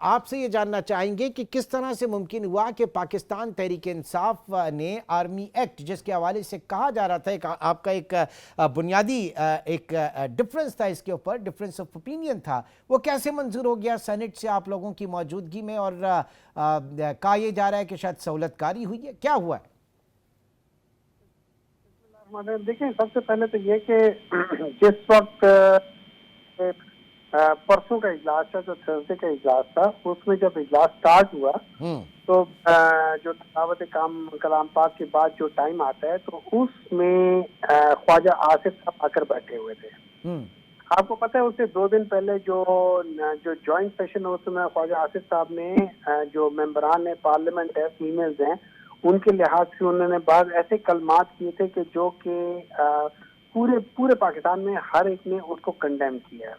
आपसे ये जानना चाहेंगे कि किस तरह से मुमकिन हुआ कि पाकिस्तान तहरीक इंसाफ ने आर्मी एक्ट, जिसके हवाले से कहा जा रहा था, आपका एक बुनियादी एक डिफरेंस था, इसके ऊपर डिफरेंस ऑफ ओपिनियन था, वो कैसे मंजूर हो गया सेनेट से आप लोगों की मौजूदगी में? और कहा यह जा रहा है कि शायद सहूलतकारी हुई है, क्या हुआ है? देखिए, सबसे पहले तो ये कि जिस वक्त परसों का इजलास था, जो थर्सडे का इजलास था, उसमें जब इजलास स्टार्ट हुआ तो जो तलावत कलाम पाक के बाद जो टाइम आता है तो उसमें ख्वाजा आसिफ साहब आकर बैठे हुए थे। आपको पता है उससे 2 दिन पहले जो जॉइंट सेशन है उसमें ख्वाजा आसिफ साहब ने जो मेंबरान है पार्लियामेंट है, फीमेल्स हैं, उनके लिहाज से उन्होंने बाद ऐसे कलमात किए थे कि जो कि पूरे पाकिस्तान में हर एक ने उसको कंडेम किया है।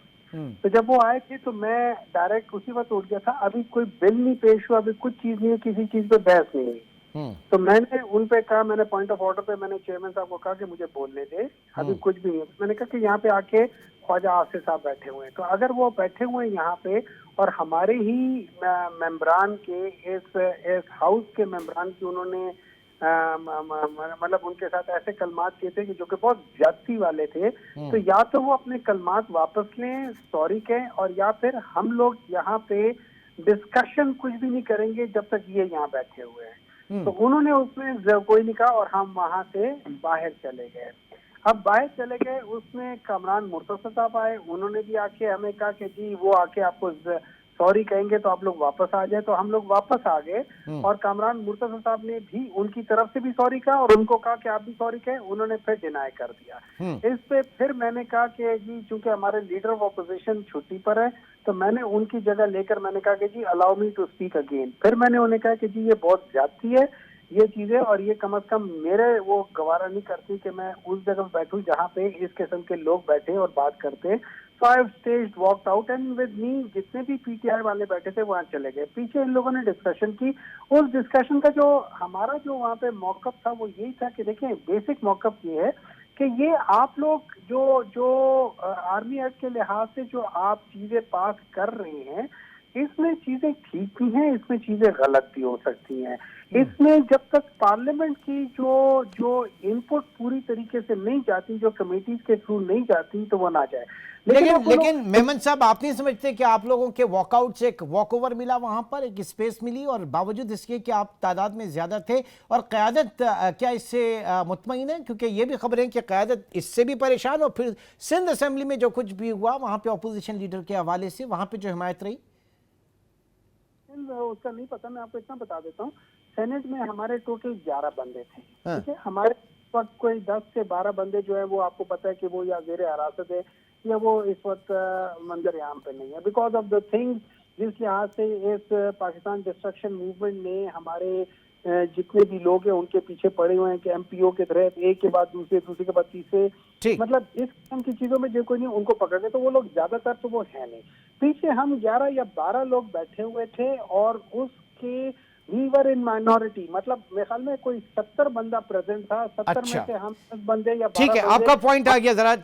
तो जब वो आए थे तो मैं डायरेक्ट उसी वक्त उठ गया था, अभी कोई बिल नहीं पेश हुआ, अभी कुछ चीज नहीं है, किसी चीज पे बहस नहीं हुई। तो मैंने उन पे कहा, मैंने पॉइंट ऑफ ऑर्डर पे मैंने चेयरमैन साहब को कहा कि मुझे बोलने दे, अभी कुछ भी नहीं है। मैंने कहा कि यहाँ पे आके ख्वाजा आसिफ साहब बैठे हुए हैं, तो अगर वो बैठे हुए हैं यहाँ पे और हमारे ही मेंबरान के इस हाउस के मेंबरान की उन्होंने मतलब उनके साथ ऐसे कलमात किए थे कि जो कि बहुत ज्यादती वाले थे, तो या तो वो अपने कलमात वापस लें, सॉरी कहें, और या फिर हम लोग यहाँ पे डिस्कशन कुछ भी नहीं करेंगे जब तक ये यहाँ बैठे हुए हैं। तो उन्होंने उसमें कोई नहीं कहा और हम वहां से बाहर चले गए। अब बाहर चले गए, उसमें कामरान मुर्तजा साहब आए, उन्होंने भी आके हमें कहा कि जी वो आके आपको सॉरी कहेंगे तो आप लोग वापस आ जाए, तो हम लोग वापस आ गए। और कामरान मुर्तजा साहब ने भी उनकी तरफ से भी सॉरी कहा और उनको कहा कि आप भी सॉरी कहें, उन्होंने फिर डिनाई कर दिया। इस पे फिर मैंने कहा कि जी चूंकि हमारे लीडर ऑफ ऑपोजिशन छुट्टी पर है, तो मैंने उनकी जगह लेकर मैंने कहा कि जी allow me to speak again. फिर मैंने उन्हें कहा कि जी ये बहुत ज्यादती है ये चीजें, और ये कम से कम मेरे वो गवारा नहीं करती कि मैं उस जगह बैठूं जहाँ पे इस किस्म के लोग बैठे और बात करते। So I have staged, walked out and with me जितने भी पीटीआई वाले बैठे थे वहाँ चले गए। पीछे इन लोगों ने डिस्कशन की। उस डिस्कशन का जो हमारा जो वहाँ पे मौकफ था वो यही था कि देखिए बेसिक मौकफ ये है कि ये आप लोग जो आर्मी एक्ट के लिहाज से जो आप चीजें पास कर रहे हैं, इसमें चीजें ठीक भी हैं, इसमें चीजें गलत भी हो सकती हैं। इसमें जब तक पार्लियामेंट की जो इनपुट पूरी तरीके से नहीं जाती, जो कमेटीज के थ्रू नहीं जाती, तो वो ना जाए। लेकिन मेमन साहब, आप नहीं समझते कि आप लोगों के वॉकआउट से एक वॉकओवर मिला, वहां पर एक स्पेस मिली, और बावजूद इसके कि आप तादाद में ज्यादा थे? और क़यादत क्या इससे मुतमईन है? क्योंकि ये भी खबर है कि क़यादत इससे भी परेशान, और फिर सिंध असेंबली में जो कुछ भी हुआ वहां पे अपोजिशन लीडर के हवाले से वहां पे जो हिमायत रही, उसका नहीं पता। मैं आपको इतना बता देता हूँ, सेनेट में हमारे टोटल 11 बंदे थे, ठीक है। हमारे वक्त कोई 10 से 12 बंदे जो है वो आपको पता है कि वो या ज़ेरे हिरासत है या वो इस वक्त मंजर आम पे नहीं है, बिकॉज ऑफ द थिंग्स जिस लिहाज से इस पाकिस्तान डिस्ट्रक्शन मूवमेंट ने हमारे जितने भी लोग हैं उनके पीछे पड़े हुए हैं कि एमपीओ के तहत एक के बाद दूसरे, दूसरे के बाद तीसरे, मतलब इस किस्म की चीजों में जो कोई नहीं उनको पकड़ने, तो वो लोग ज्यादातर तो वो है नहीं। पीछे हम 11 या 12 लोग बैठे हुए थे और उसके वी वर इन माइनॉरिटी, मतलब मेरे ख्याल में कोई 70 बंदा प्रेजेंट था, 70 में से हम 10 बंदे या 12 ठीक है, आपका पॉइंट आ गया। जरा